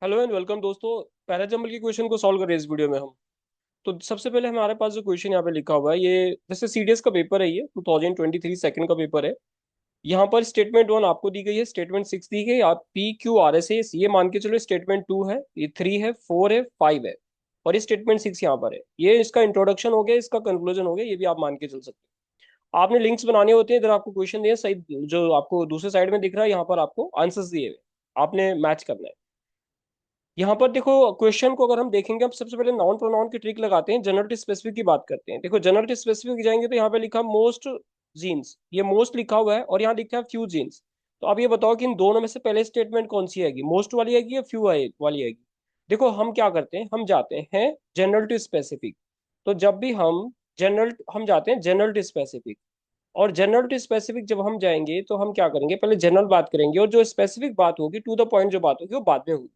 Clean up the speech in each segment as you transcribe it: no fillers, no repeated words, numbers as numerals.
Hello and welcome दोस्तों। Parajumble के question को सॉल्व कर रहे हैं इस वीडियो में हम। तो सबसे पहले हमारे पास जो क्वेश्चन यहाँ पे लिखा हुआ है, ये जैसे सीडीएस का पेपर है, ये 2023 सेकंड का पेपर है। यहाँ पर स्टेटमेंट वन आपको दी गई है, स्टेटमेंट सिक्स दी गई, आप पी क्यू आर एस है ये मान के चलो, स्टेटमेंट टू है, ये थ्री है, फोर है, फाइव है, और ये स्टेटमेंट सिक्स यहाँ पर है। ये इसका इंट्रोडक्शन हो गया, इसका कंक्लूजन हो गया, ये भी आप मान के चल सकते हो। आपने लिंक्स बनाने होते हैं, इधर आपको क्वेश्चन दिए सही, जो आपको दूसरे साइड में दिख रहा है यहाँ पर आपको आंसर्स दिए हुए, आपने मैच करना है। यहाँ पर देखो, क्वेश्चन को अगर हम देखेंगे, हम सबसे पहले नाउन प्रोनाउन की ट्रिक लगाते हैं, जनरल टू स्पेसिफिक की बात करते हैं। देखो जनरल टू स्पेसिफिक जाएंगे तो यहाँ पे लिखा मोस्ट जीन्स, ये मोस्ट लिखा हुआ है, और यहाँ लिखा है फ्यू जीन्स। तो अब ये बताओ कि इन दोनों में से पहले स्टेटमेंट कौन सी आएगी, मोस्ट वाली आएगी या फ्यू वाली आएगी। देखो हम क्या करते हैं, हम जाते हैं जनरल टू स्पेसिफिक। तो जब भी हम जाते हैं जनरल टू स्पेसिफिक, और जनरल टू स्पेसिफिक जब हम जाएंगे तो हम क्या करेंगे, पहले जनरल बात करेंगे, और जो स्पेसिफिक बात होगी, टू द पॉइंट जो बात होगी, वो बाद में होगी।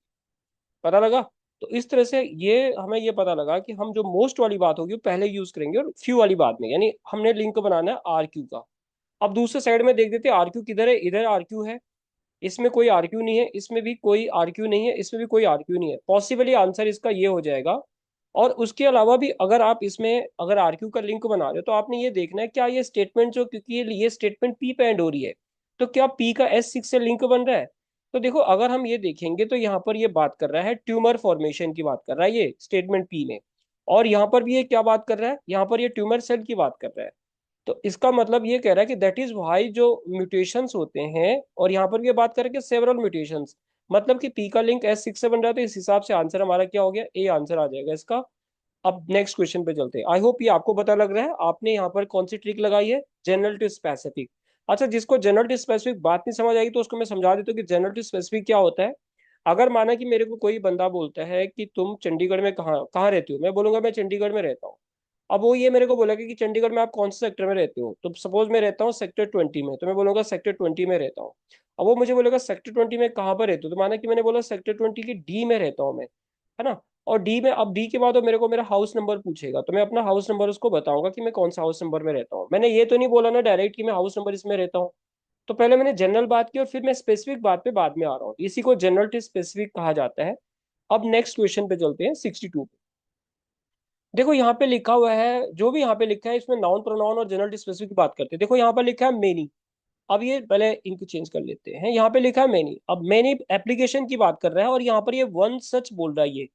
पता लगा? तो इस तरह से ये हमें ये पता लगा कि हम जो मोस्ट वाली बात होगी वो पहले यूज करेंगे और फ्यू वाली बात में, यानी हमने लिंक बनाना है आर क्यू का। अब दूसरे साइड में देख देते हैं आर क्यू किधर है, इधर आर क्यू है, इसमें कोई आर क्यू नहीं है, इसमें भी कोई आर क्यू नहीं है, इसमें भी कोई आर क्यू नहीं है। पॉसिबली आंसर इसका ये हो जाएगा। और उसके अलावा भी अगर आप इसमें अगर आर क्यू का लिंक बना रहे हो, तो आपने ये देखना है क्या ये स्टेटमेंट जो, क्योंकि ये स्टेटमेंट पी पे एंड हो रही है, तो क्या पी का एस सिक्स से लिंक बन रहा है। तो देखो अगर हम ये देखेंगे तो यहाँ पर ये बात कर रहा है ट्यूमर फॉर्मेशन की बात कर रहा है ये स्टेटमेंट पी में। और यहाँ पर भी ये क्या बात कर रहा है, यहाँ पर ये ट्यूमर सेल की बात कर रहा है। तो इसका मतलब ये कह रहा है कि दैट इज वाई जो म्यूटेशंस होते हैं, और यहाँ पर भी ये बात कर रहे हैं कि सेवरल म्यूटेशंस, मतलब कि पी का लिंक एस सिक्स से बन रहा है, तो इस हिसाब से आंसर हमारा क्या हो गया, ए आंसर आ जाएगा इसका। अब नेक्स्ट क्वेश्चन पे चलते हैं। आई होप ये आपको पता लग रहा है, आपने यहाँ पर कौन सी ट्रिक लगाई है, जनरल टू स्पेसिफिक। अच्छा, जिसको जनरल टू स्पेसिफिक बात नहीं समझ आएगी तो उसको मैं समझा देता हूँ कि जनरल टू स्पेसिफिक क्या होता है। अगर माना कि मेरे को कोई बंदा बोलता है कि तुम चंडीगढ़ में कहाँ कहाँ रहते हो, मैं बोलूंगा मैं चंडीगढ़ में रहता हूँ। अब वो ये मेरे को बोलेगा कि चंडीगढ़ में आप कौन से सेक्टर में रहते हो, तो सपोज मैं रहता हूँ सेक्टर 20 में, तो मैं बोलूंगा सेक्टर 20 में रहता हूँ। अब वो मुझे बोलेगा सेक्टर 20 में कहाँ पर रहते हो, तो माना कि मैंने बोला सेक्टर 20 की डी में रहता हूँ मैं, है ना। और डी में, अब डी के बाद वो मेरे को मेरा हाउस नंबर पूछेगा, तो मैं अपना हाउस नंबर उसको बताऊंगा कि मैं कौन सा हाउस नंबर में रहता हूँ। मैंने ये तो नहीं बोला ना डायरेक्ट कि मैं हाउस नंबर इसमें रहता हूँ। तो पहले मैंने जनरल बात की और फिर मैं स्पेसिफिक बात पे बाद में आ रहा हूँ, इसी को जनरल टू स्पेसिफिक कहा जाता है। अब नेक्स्ट क्वेश्चन पे चलते हैं 62 पे। देखो यहाँ पे लिखा हुआ है, जो भी यहाँ पे लिखा है इसमें नाउन प्रोनाउन और जनरल टू स्पेसिफिक की बात करते हैं। देखो यहाँ पर लिखा है मेनी। अब ये पहले इनको चेंज कर लेते हैं, यहाँ पे लिखा है मेनी, अब मेनी एप्लीकेशन की बात कर रहा है, और यहाँ पर ये वन सच बोल रहा है ये,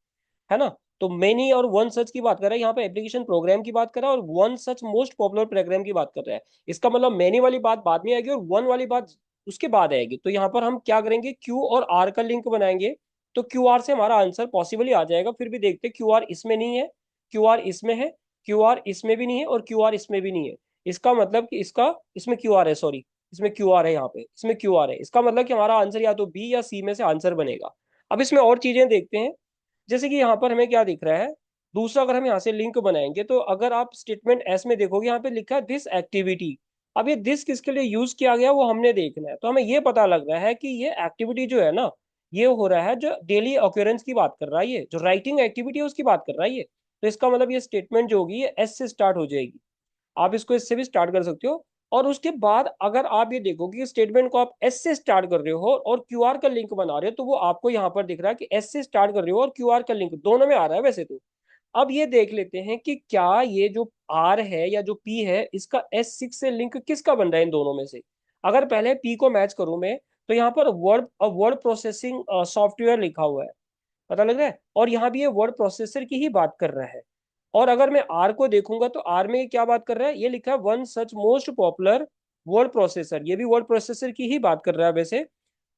है ना। तो मेनी और वन सच की बात कर रहा है, यहाँ पे एप्लीकेशन प्रोग्राम की बात कर रहा है, और one such most popular program की बात कर रहा है। इसका मतलब मेनी वाली बात बाद में आएगी और वन वाली बात उसके बाद आएगी। तो यहाँ पर हम क्या करेंगे, क्यू और आर का लिंक बनाएंगे। तो क्यू आर से हमारा आंसर पॉसिबली आ जाएगा, फिर भी देखते क्यू आर इसमें नहीं है, क्यू आर इसमें है, क्यू आर इसमें भी नहीं है, और क्यू आर इसमें भी नहीं है। इसका मतलब कि इसका, इसमें क्यू आर है, सॉरी, इसमें क्यू आर है, यहाँ पे इसमें क्यू आर है। इसका मतलब कि हमारा आंसर या तो बी या सी में से आंसर बनेगा। अब इसमें और चीजें देखते हैं, जैसे कि यहाँ पर हमें क्या दिख रहा है। दूसरा, अगर हम यहाँ से लिंक बनाएंगे, तो अगर आप स्टेटमेंट एस में देखोगे, यहाँ पे लिखा है दिस एक्टिविटी। अब ये दिस किसके लिए यूज किया गया वो हमने देखना है। तो हमें ये पता लग रहा है कि ये एक्टिविटी जो है ना, ये हो रहा है जो डेली ऑक्यूरेंस की बात कर रहा है, ये जो राइटिंग एक्टिविटी है उसकी बात कर रहा है ये। तो इसका मतलब ये स्टेटमेंट जो होगी ये एस से स्टार्ट हो जाएगी। आप इसको इससे भी स्टार्ट कर सकते हो। और उसके बाद अगर आप ये देखोगे कि स्टेटमेंट को आप एस से स्टार्ट कर रहे हो और क्यूआर का लिंक बना रहे हो, तो वो आपको यहाँ पर दिख रहा है कि एस से स्टार्ट कर रहे हो और क्यूआर का लिंक दोनों में आ रहा है वैसे तो। अब ये देख लेते हैं कि क्या ये जो आर है या जो पी है, इसका एस सिक्स से लिंक किसका बन रहा है इन दोनों में से। अगर पहले पी को मैच करूं मैं, तो यहाँ पर वर्ड प्रोसेसिंग सॉफ्टवेयर लिखा हुआ है, पता लग रहा है, और यहाँ भी ये वर्ड प्रोसेसर की ही बात कर रहा है। और अगर मैं आर को देखूंगा तो आर में क्या बात कर रहा है, ये लिखा है one such most popular word processor, ये भी वर्ड प्रोसेसर की ही बात कर रहा है वैसे।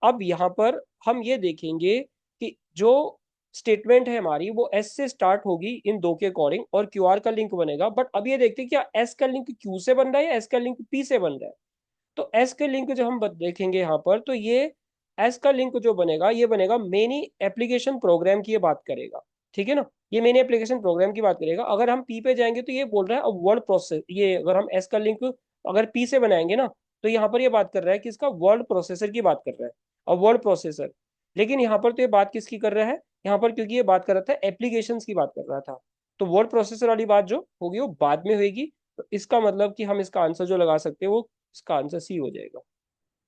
अब यहाँ पर हम ये देखेंगे कि जो स्टेटमेंट है हमारी वो एस से स्टार्ट होगी इन दो के अकॉर्डिंग, और क्यू आर का लिंक बनेगा। बट अब ये देखते हैं क्या एस का लिंक क्यू से बन रहा है या एस का लिंक पी से बन रहा है। तो एस के लिंक जो हम देखेंगे यहाँ पर, तो ये एस का लिंक जो बनेगा ये बनेगा मेनी एप्लीकेशन प्रोग्राम की ये बात करेगा, ठीक है ना। ये मेनी एप्लीकेशन प्रोग्राम की बात करेगा। अगर हम पी पे जाएंगे तो ये बोल रहा है अब वर्ड प्रोसेस, ये अगर हम एस का लिंक अगर पी से बनाएंगे ना, तो यहाँ पर ये बात कर रहा है कि इसका वर्ड प्रोसेसर की बात कर रहा है, अब वर्ड प्रोसेसर। लेकिन यहाँ पर तो ये बात किसकी कर रहा है, यहाँ पर क्योंकि ये बात कर रहा था एप्लीकेशन की बात कर रहा था, तो वर्ड प्रोसेसर वाली बात जो होगी वो बाद में होगी। तो इसका मतलब कि हम इसका आंसर जो लगा सकते हैं वो, इसका आंसर सी हो जाएगा।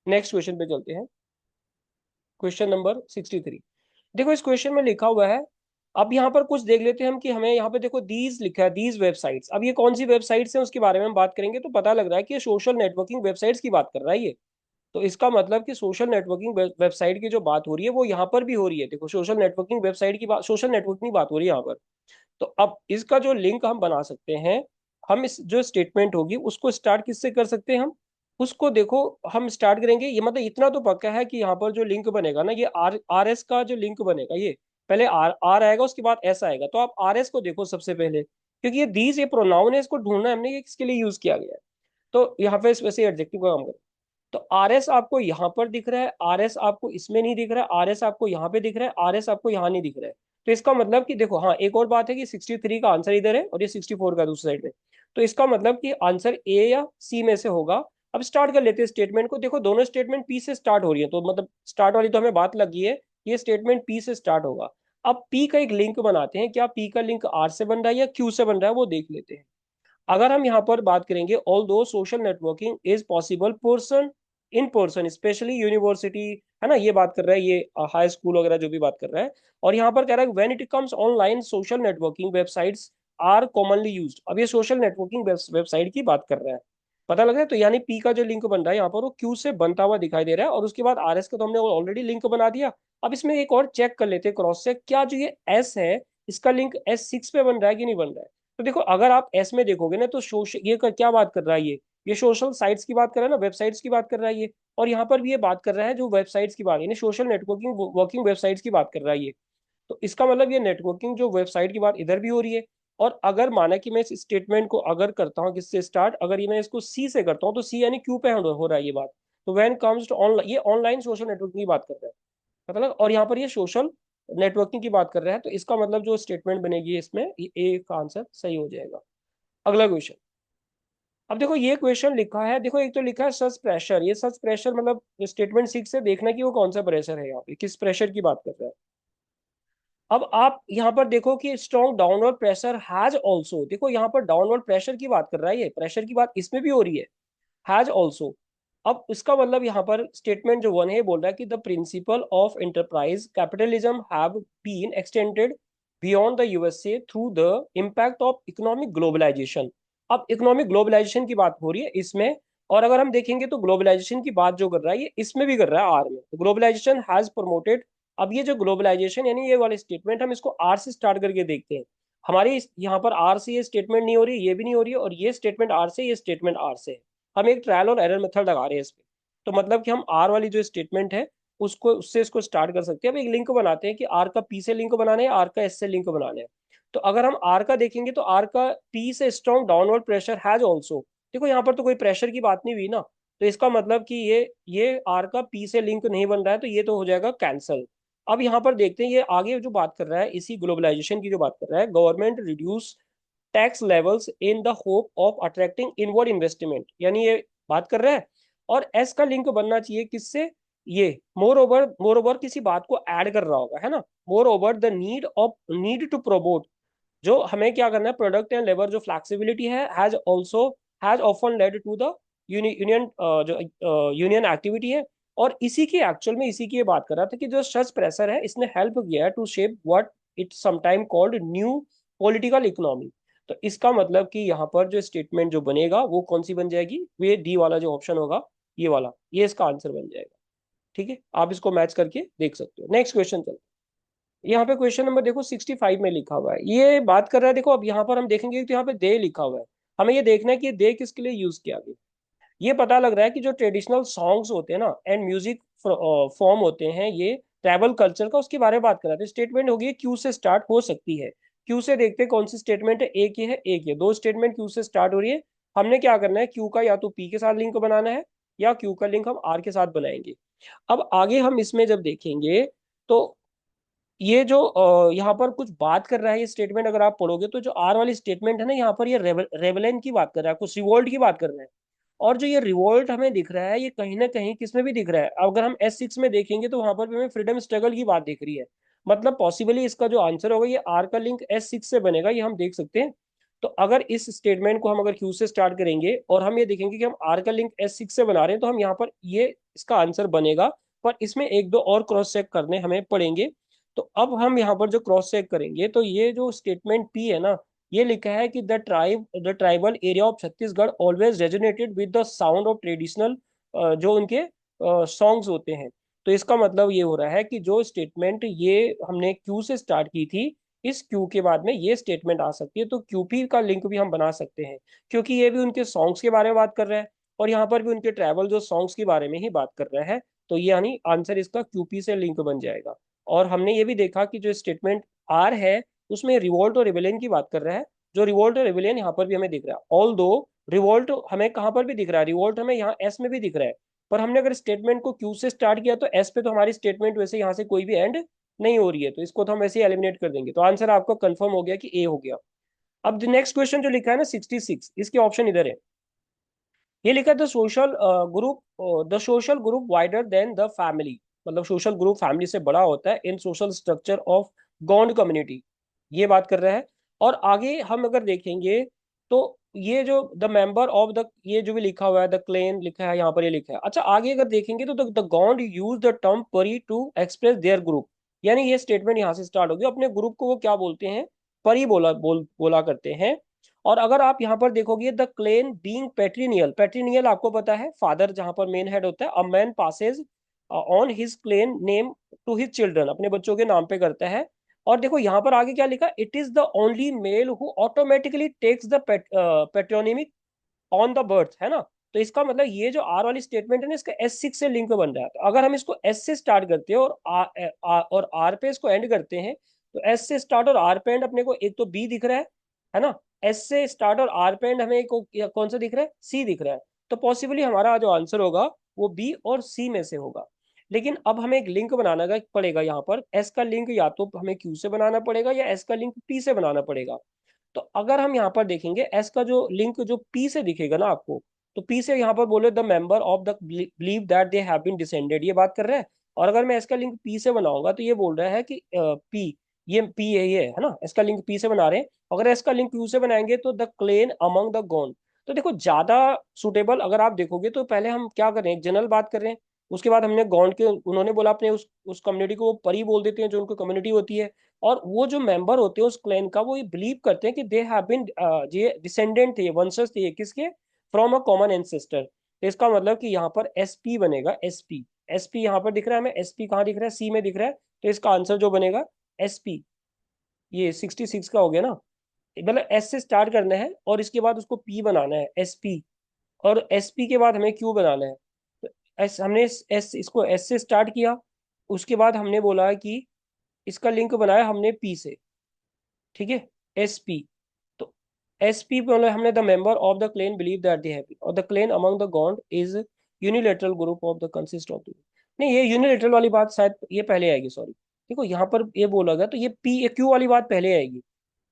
नेक्स्ट क्वेश्चन पे चलते हैं, क्वेश्चन नंबर 63। देखो इस क्वेश्चन में लिखा हुआ है, अब यहाँ पर कुछ देख लेते हैं हम कि हमें यहाँ पे देखो दीज लिखा है, दीज वेबसाइट्स। अब ये कौन सी वेबसाइट्स हैं उसके बारे में हम बात करेंगे, तो पता लग रहा है कि ये सोशल नेटवर्किंग वेबसाइट्स की बात कर रहा है ये। तो इसका मतलब कि सोशल नेटवर्किंग वेबसाइट की जो बात हो रही है वो यहाँ पर भी हो रही है। देखो सोशल नेटवर्किंग वेबसाइट की बात, सोशल नेटवर्किंग की बात हो रही है यहाँ पर। तो अब इसका जो लिंक हम बना सकते हैं, हम इस जो स्टेटमेंट होगी उसको स्टार्ट किससे कर सकते हैं हम, उसको देखो हम स्टार्ट करेंगे। ये मतलब इतना तो पक्का है कि यहाँ पर जो लिंक बनेगा ना, ये आर एस का जो लिंक बनेगा, ये पहले आर आएगा उसके बाद एस आएगा। तो आप आर एस को देखो सबसे पहले, क्योंकि ये दीज ये प्रोनाउन है, इसको ढूंढना है हमने ये किसके लिए यूज किया गया है। तो यहाँ पे वैसे एडजेक्टिव का काम करें, तो आर एस आपको यहाँ पर दिख रहा है, आर एस आपको इसमें नहीं दिख रहा है, आर एस आपको यहाँ पे दिख रहा है, आर एस आपको यहाँ नहीं दिख रहा है। तो इसका मतलब कि देखो, हाँ एक और बात है कि 63 का आंसर इधर है और ये 64 का दूसरी साइड में। तो इसका मतलब कि आंसर ए या सी में से होगा। अब स्टार्ट कर लेते हैं स्टेटमेंट को। देखो दोनों स्टेटमेंट पी से स्टार्ट हो रही है, तो मतलब स्टार्ट वाली तो हमें बात लगी है, ये स्टेटमेंट पी से स्टार्ट होगा। अब पी का एक लिंक बनाते हैं, क्या पी का लिंक आर से बन रहा है या क्यू से बन रहा है वो देख लेते हैं। अगर हम यहाँ पर बात करेंगे, ऑल दो social networking is possible person in person specially university, है ना, ये बात कर रहा है, ये हाई स्कूल वगैरह जो भी बात कर रहा है। और यहाँ पर कह रहा है when it comes online social networking websites are commonly used. अब ये सोशल नेटवर्किंग वेबसाइट की बात कर रहा है, पता लग रहा है। तो यानी पी का जो लिंक बन रहा है यहाँ पर वो क्यू से बनता हुआ दिखाई दे रहा है, और उसके बाद आर एस का तो हमने ऑलरेडी लिंक बना दिया। अब इसमें एक और चेक कर लेते हैं क्रॉस चेक, क्या जो ये एस है इसका लिंक एस सिक्स पे बन रहा है कि नहीं बन रहा है। तो देखो अगर आप एस में देखोगे ना, तो सोशल ये क्या बात कर रहा है, ये सोशल साइट्स की बात कर रहा है ना, वेबसाइट्स की बात कर रहा है ये। और यहाँ पर भी ये बात कर रहा है जो वेबसाइट्स की बात, यानी सोशल नेटवर्किंग वर्किंग वेबसाइट्स की बात कर रहा है ये। तो इसका मतलब ये नेटवर्किंग जो वेबसाइट की बात इधर भी हो रही है। और अगर माना कि मैं इस स्टेटमेंट को अगर करता हूँ किससे स्टार्ट, अगर ये मैं इसको सी से करता हूँ, तो सी यानी क्यू पे हो रहा है ये बात। तो व्हेन कम्स टू ऑनलाइन, ये ऑनलाइन सोशल नेटवर्किंग की बात कर रहा है, मतलब। और यहाँ पर ये सोशल नेटवर्किंग की बात कर रहा है, तो इसका मतलब जो स्टेटमेंट बनेगी इसमें, ये ए का आंसर सही हो जाएगा। अगला क्वेश्चन। अब देखो ये क्वेश्चन लिखा है, देखो एक तो लिखा है सच प्रेशर, ये सच प्रेशर मतलब स्टेटमेंट सिक्स से देखना कि वो कौन सा प्रेशर है, यहाँ पे किस प्रेशर की बात कर रहा है। अब आप यहाँ पर देखो कि strong downward pressure has also, देखो यहाँ पर डाउनवर्ड प्रेशर की बात कर रहा है, ये प्रेशर की बात इसमें भी हो रही है, हैज ऑल्सो। अब इसका मतलब यहाँ पर स्टेटमेंट जो वन है बोल रहा है कि the principle of enterprise capitalism have been extended beyond the USA through the impact of economic globalisation. अब इकोनॉमिक ग्लोबलाइजेशन की बात हो रही है इसमें। और अगर हम देखेंगे तो ग्लोबलाइजेशन की बात जो कर रहा है ये इसमें भी कर रहा है आर में, तो ग्लोबलाइजेशन हैज प्रमोटेड। अब ये जो ग्लोबलाइजेशन यानी ये वाले स्टेटमेंट, हम इसको आर से स्टार्ट करके देखते हैं। हमारे यहाँ पर आर से ये स्टेटमेंट नहीं हो रही, ये भी नहीं हो रही है, और ये स्टेटमेंट आर से, ये स्टेटमेंट आर से है। हम एक ट्रायल और एरर मेथड लगा रहे हैं इस पे। तो मतलब कि हम आर वाली जो स्टेटमेंट है उसको, उससे इसको स्टार्ट कर सकते हैं। अब एक लिंक बनाते हैं कि आर का पी से लिंक बनाना है, आर का एस से लिंक बनाना है। तो अगर हम आर का देखेंगे तो आर का पी से strong downward pressure has also. देखो यहाँ पर तो कोई प्रेशर की बात नहीं हुई ना, तो इसका मतलब कि ये आर का पी से लिंक नहीं बन रहा है, तो ये तो हो जाएगा कैंसल। अब यहाँ पर देखते हैं ये आगे जो बात कर रहा है, इसी ग्लोबलाइजेशन की जो बात कर रहा है, government reduce tax levels in the hope of attracting inward investment, यानी ये बात कर रहा है। और एस का लिंक बनना चाहिए किससे, ये मोर ओवर किसी बात को ऐड कर रहा होगा, है ना। Moreover the need to promote, जो हमें क्या करना है, प्रोडक्ट एंड लेबर जो फ्लेक्सिबिलिटी है, has often led to the union, जो यूनियन एक्टिविटी है। और इसी की एक्चुअल में इसी की ये बात कर रहा था कि जो सच प्रेशर है इसने हेल्प किया है to shape what it sometime called new political economy. तो इसका मतलब कि यहाँ पर जो स्टेटमेंट जो बनेगा वो कौन सी बन जाएगी, वे डी वाला जो ऑप्शन होगा, ये वाला, ये इसका आंसर बन जाएगा। ठीक है, आप इसको मैच करके देख सकते हो। नेक्स्ट क्वेश्चन चलते हैं। यहाँ पे क्वेश्चन नंबर देखो 65 में लिखा हुआ है, ये बात कर रहा है, देखो अब यहाँ पर हम देखेंगे तो यहाँ पे दे लिखा हुआ है। हमें ये देखना है कि दे किसके लिए यूज किया गया। ये पता लग रहा है कि जो ट्रेडिशनल सॉन्ग्स होते हैं ना एंड म्यूजिक फॉर्म होते हैं, ये ट्रैवल कल्चर का, उसके बारे में बात कर रहा था। स्टेटमेंट होगी क्यू से स्टार्ट हो सकती है। क्यू से देखते हैं कौन सी स्टेटमेंट है, एक ही है, एक है, दो स्टेटमेंट क्यू से स्टार्ट हो रही है। हमने क्या करना है, क्यू का या तो पी के साथ लिंक बनाना है, या क्यू का लिंक हम आर के साथ बनाएंगे। अब आगे हम इसमें जब देखेंगे तो ये जो यहाँ पर कुछ बात कर रहा है ये स्टेटमेंट, अगर आप पढ़ोगे तो जो आर वाली स्टेटमेंट है ना, यहाँ पर ये रेवलेन की बात कर रहा है, कुछ रिवोल्ट की बात कर रहा है। और जो ये रिवोल्ट हमें दिख रहा है, ये कहीं ना कहीं किसमें भी दिख रहा है। अगर हम एस सिक्स में देखेंगे तो वहां पर भी हमें फ्रीडम स्ट्रगल की बात दिख रही है। मतलब पॉसिबली इसका जो आंसर होगा ये आर का लिंक एस सिक्स से बनेगा, ये हम देख सकते हैं। तो अगर इस स्टेटमेंट को हम अगर क्यू से स्टार्ट करेंगे और हम ये देखेंगे कि हम आर का लिंक एस सिक्स से बना रहे हैं, तो हम यहाँ पर ये इसका आंसर बनेगा। पर इसमें एक दो और क्रॉस चेक करने हमें पड़ेंगे। तो अब हम यहाँ पर जो क्रॉस चेक करेंगे तो ये जो स्टेटमेंट पी है ना, ये लिखा है कि the tribal area of Chhattisgarh always resonated with the sound of traditional, जो उनके सॉन्ग्स होते हैं। तो इसका मतलब ये हो रहा है कि जो स्टेटमेंट ये हमने क्यू से स्टार्ट की थी, इस क्यू के बाद में ये स्टेटमेंट आ सकती है, तो क्यूपी का लिंक भी हम बना सकते हैं, क्योंकि ये भी उनके सॉन्ग्स के बारे में बात कर रहा है और यहाँ पर भी उनके ट्रैवल जो सॉन्ग्स के बारे में ही बात कर रहा है। तो ये यानी आंसर इसका क्यूपी से लिंक बन जाएगा। और हमने ये भी देखा कि जो स्टेटमेंट आर है उसमें रिवोल्ट और रिबेलियन की बात कर रहा है, जो रिवोल्ट और रिबेलियन यहाँ पर भी हमें दिख रहा है। ऑल दो रिवोल्ट हमें कहाँ पर भी दिख रहा है, रिवोल्ट हमें यहाँ एस में भी दिख रहा है, पर हमने अगर स्टेटमेंट को क्यू से स्टार्ट किया तो एस पे तो हमारी स्टेटमेंट वैसे यहाँ से कोई भी एंड नहीं हो रही है, तो इसको तो हम वैसे ही एलिमिनेट कर देंगे। तो आंसर आपका कंफर्म हो गया कि ए हो गया। अब नेक्स्ट क्वेश्चन जो लिखा है ना 66, इसके ऑप्शन इधर है। ये लिखा है the social group wider than the family, मतलब सोशल ग्रुप फैमिली से बड़ा होता है in social structure of Gond community, ये बात कर रहा है। और आगे हम अगर देखेंगे तो ये जो द मेंबर ऑफ द, ये जो भी लिखा हुआ है द क्लेन लिखा है यहाँ पर, ये लिखा है। अच्छा आगे अगर देखेंगे तो the Gond use the term परी टू एक्सप्रेस देयर ग्रुप, यानी ये स्टेटमेंट यहाँ से स्टार्ट होगी, अपने ग्रुप को वो क्या बोलते हैं, परी बोला करते हैं। और अगर आप यहाँ पर देखोगे द क्लेन बीइंग पेट्रीनियल, पेट्रीनियल आपको पता है फादर जहां पर मेन हेड होता है, a man passes on his clan name to his children, अपने बच्चों के नाम पे करता है। और देखो यहाँ पर आगे क्या लिखा, it is the only male who automatically takes the patronymic on the birth, है ना। तो इसका मतलब ये जो आर वाली स्टेटमेंट है ना, इसका S6 से लिंक बन रहा है। तो अगर हम इसको एस से स्टार्ट करते हैं और आर पे इसको एंड करते हैं, तो एस से स्टार्ट और आर पे एंड अपने को एक तो बी दिख रहा है ना। एस से स्टार्ट और आर पे एंड हमें कौन सा दिख रहा है, सी दिख रहा है। तो पॉसिबली हमारा जो आंसर होगा वो बी और सी में से होगा। लेकिन अब हमें एक लिंक बनाना पड़ेगा यहाँ पर, एस का लिंक या तो हमें क्यू से बनाना पड़ेगा या एस का लिंक पी से बनाना पड़ेगा। तो अगर हम यहाँ पर देखेंगे एस का जो लिंक जो पी से दिखेगा ना आपको, तो पी से यहाँ पर बोले the member of the believe that they have been descended, ये बात कर रहा है। और अगर मैं एस का लिंक पी से बनाऊंगा तो ये बोल रहा है कि पी, ये पी है, ये है ना, इसका लिंक पी से बना रहे हैं। अगर इसका लिंक क्यू से बनाएंगे तो the clan among the gone. तो देखो ज्यादा सुटेबल अगर आप देखोगे तो पहले हम क्या कर रहे हैं, एक जनरल बात कर रहे हैं, उसके बाद हमने गॉन के, उन्होंने बोला अपने उस कम्युनिटी को वो परी बोल देते हैं जो उनको कम्युनिटी होती है। और वो जो मेंबर होते हैं उस क्लैन का, वो ये बिलीव करते हैं कि दे हैव बीन, ये डिसेंडेंट थे, वंशज थे किसके, फ्रॉम अ कॉमन एंसेस्टर। तो इसका मतलब कि यहाँ पर एसपी बनेगा, एसपी। एसपी यहाँ पर दिख रहा है हमें, एसपी कहाँ दिख रहा है, सी में दिख रहा है। तो इसका आंसर जो बनेगा एसपी, ये 66 का हो गया ना। मतलब एस से स्टार्ट करना है और इसके बाद उसको पी बनाना है, एसपी। और एसपी के बाद हमें क्यू बनाना है। तो एस हमने इसको एस से स्टार्ट किया, उसके बाद हमने बोला कि इसका लिंक बनाया हमने पी से, ठीक है, एस पी। तो एस पी मतलब हमने the member of the clan believe that they have, और the clan among the god is unilateral group of the consist of, नहीं ये यूनिलेटरल वाली बात शायद ये पहले आएगी, सॉरी। देखो यहाँ पर ये बोला गया तो ये पी क्यू वाली बात पहले आएगी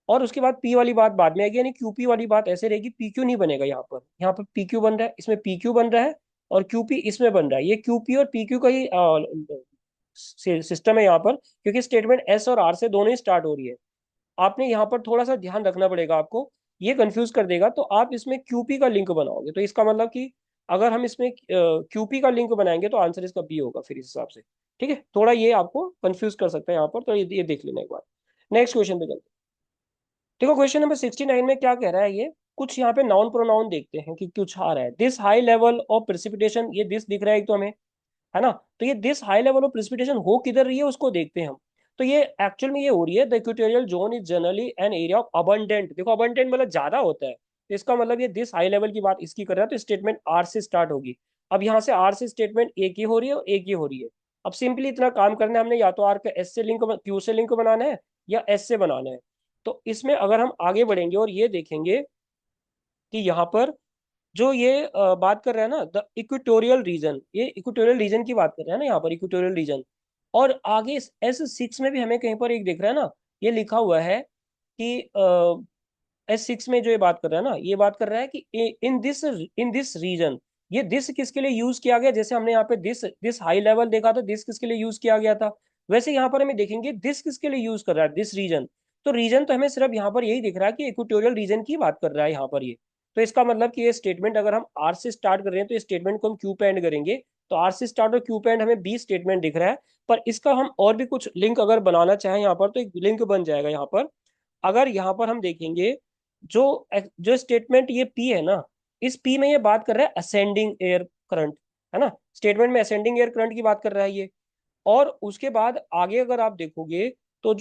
और उसके बाद पी वाली बात बाद में आएगी, यानी क्यूपी वाली बात ऐसे रहेगी, पी क्यू नहीं बनेगा यहाँ पर। यहाँ पर पी क्यू बन रहा है, इसमें पी क्यू बन रहा है और क्यूपी इसमें बन रहा है। ये क्यूपी और पी क्यू का ही सिस्टम है यहाँ पर, क्योंकि स्टेटमेंट एस और आर से दोनों ही स्टार्ट हो रही है। आपने यहाँ पर थोड़ा सा ध्यान रखना पड़ेगा आपको, ये कंफ्यूज कर देगा। तो आप इसमें क्यूपी का लिंक बनाओगे तो इसका मतलब कि अगर हम इसमें क्यूपी का लिंक बनाएंगे तो आंसर इसका बी होगा फिर इस हिसाब से। ठीक है, थोड़ा ये आपको कंफ्यूज कर सकता है यहाँ पर, तो ये देख लेना एक बार। नेक्स्ट क्वेश्चन पे चलते हैं। देखो क्वेश्चन नंबर 69 में क्या कह रहा है, ये कुछ यहाँ पे नाउन प्रोनाउन देखते हैं कि कुछ आ रहा है। This high level of precipitation, ये दिस दिख रहा है एक तो हमें, है ना। तो ये this high level of precipitation हो किधर रही है उसको देखते हैं हम। तो ये एक्चुअल में ये हो रही है, the equatorial zone is generally an area of abundant, देखो अबंडेंट मतलब ज्यादा होता है, तो इसका मतलब ये दिस हाई लेवल की बात इसकी कर रहा है। तो स्टेटमेंट आर से स्टार्ट होगी। अब यहाँ से आर से स्टेटमेंट एक ही हो रही है और एक ही हो रही है। अब सिंपली इतना काम करना है हमने, या तो आर का एस से लिंक, क्यू से लिंक बनाना है या एस से बनाना है। तो इसमें अगर हम आगे बढ़ेंगे और ये देखेंगे कि यहाँ पर जो ये बात कर रहे हैं ना, द इक्वेटोरियल रीजन, ये इक्वेटोरियल रीजन की बात कर रहे हैं ना यहाँ पर, इक्वेटोरियल रीजन। और आगे S6 में भी हमें कहीं पर एक दिख रहा है ना, ये लिखा हुआ है कि S6 में जो ये बात कर रहा है ना, ये बात कर रहा है कि इन दिस रीजन, ये दिस किसके लिए यूज किया गया, जैसे हमने यहाँ पे दिस दिस हाई लेवल देखा था, दिस किसके लिए यूज किया गया था, वैसे यहाँ पर हमें देखेंगे दिस किसके लिए यूज कर रहा है, दिस रीजन। तो रीजन तो हमें सिर्फ यहाँ पर यही दिख रहा है कि इक्वेटोरियल रीजन की बात कर रहा है यहाँ पर ये। तो इसका मतलब कि ये स्टेटमेंट अगर हम आर से स्टार्ट कर रहे हैं तो ये स्टेटमेंट को हम क्यू पे एंड करेंगे। तो आर से स्टार्ट और क्यू पे एंड हमें बी स्टेटमेंट दिख रहा है। पर इसका हम और भी कुछ लिंक अगर बनाना चाहें यहाँ पर, तो एक लिंक बन जाएगा यहाँ पर। अगर यहाँ पर हम देखेंगे, जो जो स्टेटमेंट ये पी है ना, इस पी में ये बात कर रहा है असेंडिंग एयर करंट, है ना, स्टेटमेंट में असेंडिंग एयर करंट की बात कर रहा है ये। और उसके बाद आगे अगर आप देखोगे, तो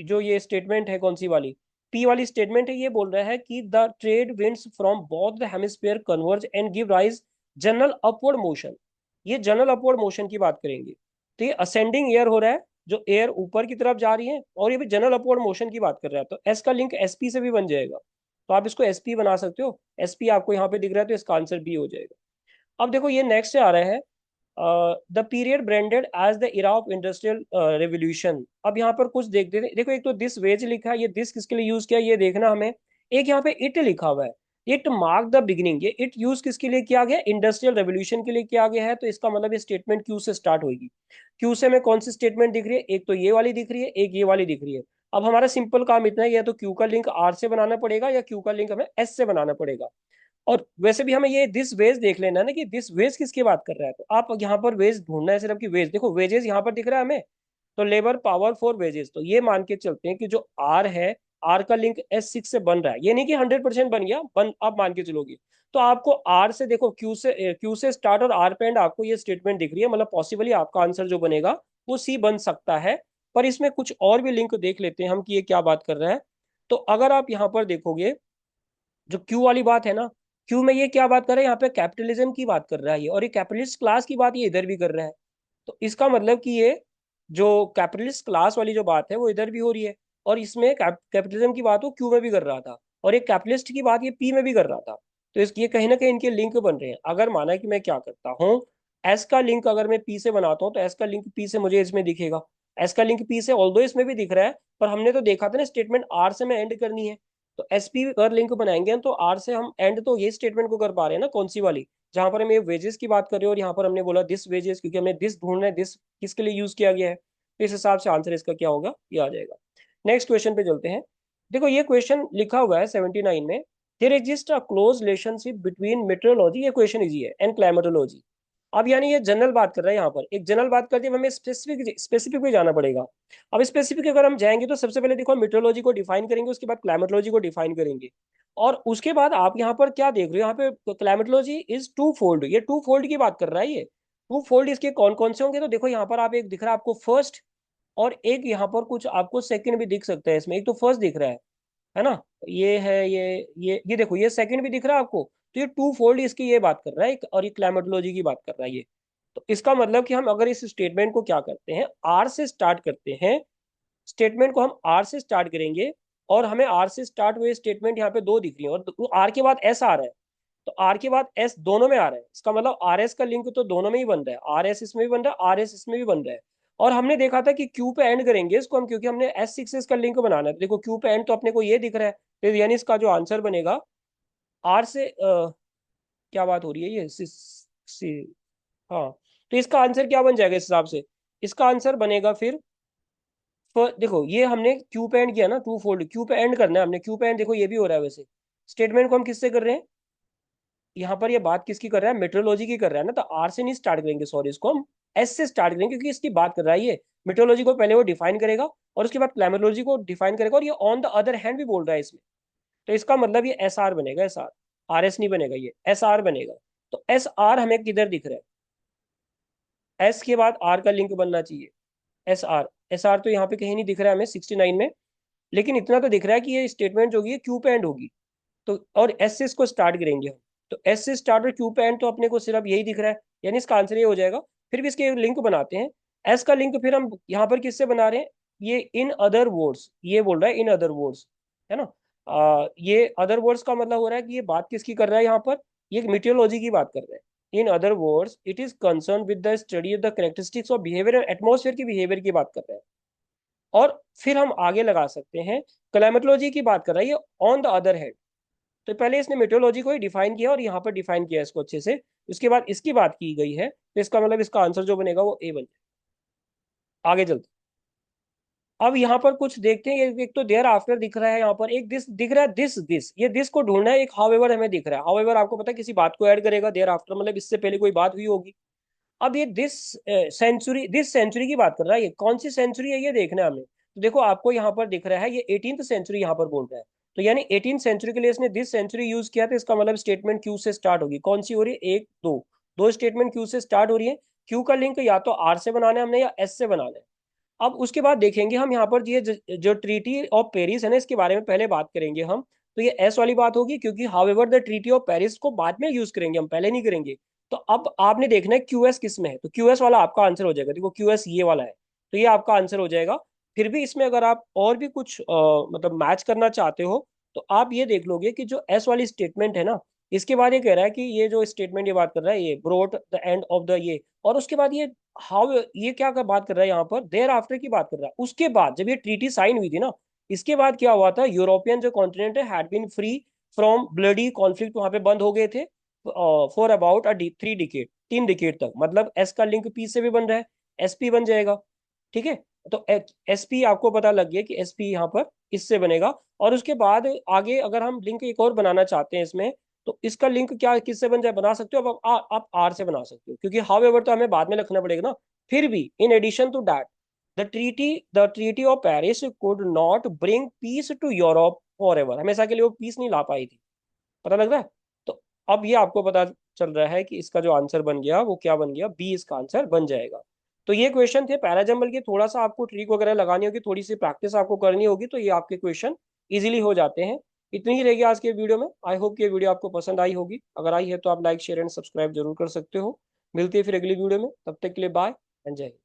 जो ये स्टेटमेंट है कौन सी वाली, पी वाली स्टेटमेंट है, ये बोल रहा है कि the trade winds from both the hemisphere converge and give rise general upward motion. ये जनरल अपवर्ड मोशन की बात करेंगे। तो ये असेंडिंग एयर हो रहा है, जो एयर ऊपर की तरफ जा रही है, और ये भी जनरल अपवर्ड मोशन की बात कर रहा है, तो एस का लिंक एसपी से भी बन जाएगा। तो आप इसको एसपी बना सकते हो, एसपी आपको यहाँ पे दिख रहा है, तो इसका आंसर बी हो जाएगा। अब देखो ये नेक्स्ट से आ रहा है, the period branded as the era of industrial revolution. अब यहाँ पर कुछ देखते हैं, देखो एक तो दिस वेज लिखा है, ये दिस किसके लिए यूज किया ये देखना हमें। एक यहाँ पे इट लिखा हुआ है, इट मार्क द बिगिनिंग, ये इट यूज किसके लिए किया गया, इंडस्ट्रियल रेवोल्यूशन के लिए किया गया है, तो इसका मतलब ये स्टेटमेंट क्यू से स्टार्ट होगी। क्यू से हमें कौन सी स्टेटमेंट दिख रही है, एक तो ये वाली दिख रही है, एक ये वाली दिख रही है। अब हमारा सिंपल काम इतना है, या तो क्यू का लिंक आर से बनाना पड़ेगा, या क्यू का लिंक हमें एस से बनाना पड़ेगा। और वैसे भी हमें ये दिस वेज देख लेना है ना, कि दिस वेज किसकी बात कर रहा है, तो आप यहाँ पर वेज ढूंढना है सिर्फ, कि वेज देखो, वेजेस यहाँ पर दिख रहा है हमें, तो लेबर पावर फॉर वेजेस, तो ये मान के चलते हैं कि जो आर है, आर का लिंक S6 से बन रहा है, ये नहीं कि 100% बन गया, बन आप मान के चलोगे। तो आपको आर से देखो, क्यू से स्टार्ट और आर पे एंड आपको ये स्टेटमेंट दिख रही है, मतलब पॉसिबली आपका आंसर जो बनेगा वो सी बन सकता है। पर इसमें कुछ और भी लिंक देख लेते हैं हम कि ये क्या बात कर रहा है। तो अगर आप यहाँ पर देखोगे, जो क्यू वाली बात है ना, क्यू में ये क्या बात कर रहा है, यहाँ पे कैपिटलिज्म की बात कर रहा है ये, और ये कैपिटलिस्ट क्लास की बात ये इधर भी कर रहा है। तो इसका मतलब कि ये जो कैपिटलिस्ट क्लास वाली जो बात है वो इधर भी हो रही है, और इसमें कैपिटलिज्म की बात वो क्यू में भी कर रहा था, और एक कैपिटलिस्ट की बात ये पी में भी कर रहा था। तो इस ये कहीं ना कहीं इनके लिंक बन रहे हैं। अगर माना कि मैं क्या करता हूँ, एस का लिंक अगर मैं पी से बनाता हूँ, तो एस का लिंक पी से मुझे इसमें दिखेगा, एस का लिंक पी से ऑल्दो इसमें भी दिख रहा है, पर हमने तो देखा था ना स्टेटमेंट आर से मैं एंड करनी है। तो एस पी अगर लिंक बनाएंगे तो आर से हम एंड तो ये स्टेटमेंट को कर पा रहे हैं ना, कौन सी वाली, जहां पर हम ये वेजेस की बात कर रहे हो, और यहाँ पर हमने बोला दिस वेजेस, क्योंकि हमने दिस ढूंढना है, दिस किसके लिए यूज किया गया है, तो इस हिसाब से आंसर इसका क्या होगा, ये आ जाएगा। नेक्स्ट क्वेश्चन पे चलते हैं। देखो ये क्वेश्चन लिखा हुआ है 79 में, there exist a close relationship between meteorology, ये क्वेश्चन इजी है, एंड क्लाइमेटोलॉजी। अब यानी ये जनरल बात कर रहा है, यहाँ पर एक जनरल बात करते हैं, हमें स्पेसिफिक स्पेसिफिक पे जाना पड़ेगा। अब स्पेसिफिक अगर हम जाएंगे, तो सबसे पहले देखो मेट्रोलॉजी को डिफाइन करेंगे, उसके बाद क्लाइमेटोलॉजी को डिफाइन करेंगे। और उसके बाद आप यहाँ पर क्या देख रहे हो, यहाँ पे क्लाइमेटोलॉजी इज टू फोल्ड, ये टू फोल्ड की बात कर रहा है ये। टू फोल्ड इसके कौन कौन से होंगे, तो देखो यहाँ पर आप एक दिख रहा है आपको फर्स्ट, और एक यहाँ पर कुछ आपको सेकंड भी दिख सकता है इसमें, एक तो फर्स्ट दिख रहा है ना, ये है ये देखो ये सेकंड भी दिख रहा है आपको। तो ये टू फोल्ड इसकी ये बात कर रहा है, और ये क्लाइमेटोलॉजी की बात कर रहा है ये। तो इसका मतलब कि हम अगर इस स्टेटमेंट को क्या करते हैं, आर से स्टार्ट करते हैं, स्टेटमेंट को हम आर से स्टार्ट करेंगे, और हमें आर से स्टार्ट हुए स्टेटमेंट यहाँ पे दो दिख रही है, और आर के बाद एस आ रहा है, तो आर के बाद एस दोनों में आ रहा है, इसका मतलब आर एस का लिंक तो दोनों में ही बन रहा है, आर एस इसमें भी बन रहा है, आर एस इसमें भी बन रहा है। और हमने देखा था कि क्यू पे एंड करेंगे इसको हम, क्योंकि हमने S6 का लिंक बनाना है। देखो क्यू पे एंड तो अपने को ये दिख रहा है, तो यानी इसका जो आंसर बनेगा आर से क्या बात हो रही है ये हाँ, तो इसका आंसर क्या बन जाएगा इस हिसाब से, इसका आंसर बनेगा फिर देखो ये हमने क्यू पे एंड किया ना, टू फोल्ड क्यू पे एंड करना है हमने, क्यू पे एंड देखो ये भी हो रहा है वैसे। स्टेटमेंट को हम किससे कर रहे हैं, यहाँ पर ये बात किसकी कर रहा है, मेट्रोलॉजी की कर रहा है ना, तो आर से नहीं स्टार्ट करेंगे, सॉरी, इसको हम एस से स्टार्ट करेंगे, क्योंकि इसकी बात कर रहा है ये। मेट्रोलॉजी को पहले वो डिफाइन करेगा, और उसके बाद क्लाइमेटोलॉजी को डिफाइन करेगा, और ये ऑन द अदर हैंड भी बोल रहा है इसमें। तो इसका मतलब ये एस आर बनेगा, एस आर, आर एस नहीं बनेगा, ये एस आर बनेगा। तो एस आर हमें किधर दिख रहा है, एस के बाद आर का लिंक बनना चाहिए, एस आर, एस आर तो यहाँ पे कहीं नहीं दिख रहा है हमें 69 में, लेकिन इतना तो दिख रहा है कि ये स्टेटमेंट जो होगी ये क्यू पे एंड होगी। तो और एस से इसको स्टार्ट करेंगे हम, तो एस से स्टार्ट और क्यू पे एंड तो अपने को सिर्फ यही दिख रहा है, यानी इसका आंसर ये हो जाएगा। फिर भी इसके लिंक बनाते हैं, एस का लिंक फिर हम यहाँ पर किससे बना रहे हैं, ये इन अदर वर्ड्स, ये बोल रहा है इन अदर वर्ड्स, है ना। ये अदर वर्ड्स का मतलब हो रहा है कि ये बात किसकी कर रहा है यहाँ पर, ये मीटियोलॉजी की बात कर रहा है। In other words it is concern with the study of the characteristics of behaviour and atmosphere की बिहेवियर की बात कर रहा है। और फिर हम आगे लगा सकते हैं, क्लाइमेटोलॉजी की बात कर रहा है ये ऑन द अदर हैंड। तो पहले इसने मेट्रोलॉजी को ही डिफाइन किया, और यहाँ पर डिफाइन किया इसको अच्छे से, उसके बाद इसकी बात की गई है, तो इसका मतलब इसका आंसर जो बनेगा वो ए बन जाए। आगे चलते अब यहाँ पर कुछ देखते हैं, एक तो देयर आफ्टर दिख रहा है, यहाँ पर एक दिस दिख रहा है, दिस ये दिस को ढूंढना है, एक हाउएवर हमें दिख रहा है, हाउएवर आपको पता है किसी बात को ऐड करेगा देयर आफ्टर, मतलब इससे पहले कोई बात हुई होगी। अब ये दिस सेंचुरी की बात कर रहा है, ये कौन सी सेंचुरी है ये देखना है हमें। तो देखो आपको यहाँ पर दिख रहा है ये 18th सेंचुरी यहाँ पर बोल रहा है। तो यानी 18th सेंचुरी के लिए इसने दिस सेंचुरी यूज किया, तो इसका मतलब स्टेटमेंट क्यू से स्टार्ट होगी। कौन सी हो रही है, एक दो, दो स्टेटमेंट क्यू से स्टार्ट हो रही है। क्यू का लिंक या तो आर से बनाना है हमने या एस से बनाना है। अब उसके बाद देखेंगे हम यहाँ पर ये जो ट्रीटी ऑफ पेरिस है ना, इसके बारे में पहले बात करेंगे हम। तो ये एस वाली बात होगी, क्योंकि however the treaty of Paris को बाद में यूज करेंगे हम, पहले नहीं करेंगे। तो अब आपने देखना है क्यूएस किस में है, तो क्यूएस वाला आपका आंसर हो जाएगा। देखो क्यूएस ये वाला है, तो ये आपका आंसर हो जाएगा। फिर भी इसमें अगर आप और भी कुछ मतलब मैच करना चाहते हो, तो आप ये देख लोगे कि जो एस वाली स्टेटमेंट है ना, इसके बाद ये कह रहा है कि ये जो स्टेटमेंट ये बात कर रहा है, ये brought the end of the ये, और उसके बाद ये हाउ, ये क्या का बात कर रहा है यहाँ पर, देयर आफ्टर की बात कर रहा है। उसके बाद जब ये ट्रीटी साइन हुई थी ना, इसके बाद क्या हुआ था, यूरोपियन जो कॉन्टिनेंट है had been free from bloody conflict, वहां पे बंद हो गए थे फॉर अबाउट 3 डिकेड, 3 डिकेड तक। मतलब एस का लिंक पी से भी बन रहा है, एस पी बन जाएगा। ठीक है, तो एस पी आपको पता लग गया कि एस पी यहाँ पर इससे बनेगा। और उसके बाद आगे अगर हम लिंक एक और बनाना चाहते हैं इसमें, तो इसका लिंक क्या किससे बन जाए, बना सकते हो आप आर से बना सकते हो, क्योंकि हाउ एवर तो हमें बाद में लिखना पड़ेगा ना। फिर भी in addition to that the treaty of Paris could not bring peace to Europe forever, हमेशा के लिए वो पीस नहीं ला पाई थी। पता लग रहा है। तो अब ये आपको पता चल रहा है कि इसका जो आंसर बन गया वो क्या बन गया, बी इसका आंसर बन जाएगा। तो ये क्वेश्चन थे पैराजम्बल के, थोड़ा सा आपको ट्रिक वगैरह लगानी होगी, थोड़ी सी प्रैक्टिस आपको करनी होगी, तो ये आपके क्वेश्चन इजीली हो जाते हैं। इतनी ही रहेगी आज के वीडियो में। आई होप कि ये वीडियो आपको पसंद आई होगी, अगर आई है तो आप लाइक शेयर एंड सब्सक्राइब जरूर कर सकते हो। मिलते हैं फिर अगली वीडियो में, तब तक के लिए बाय एंड जय हिंद।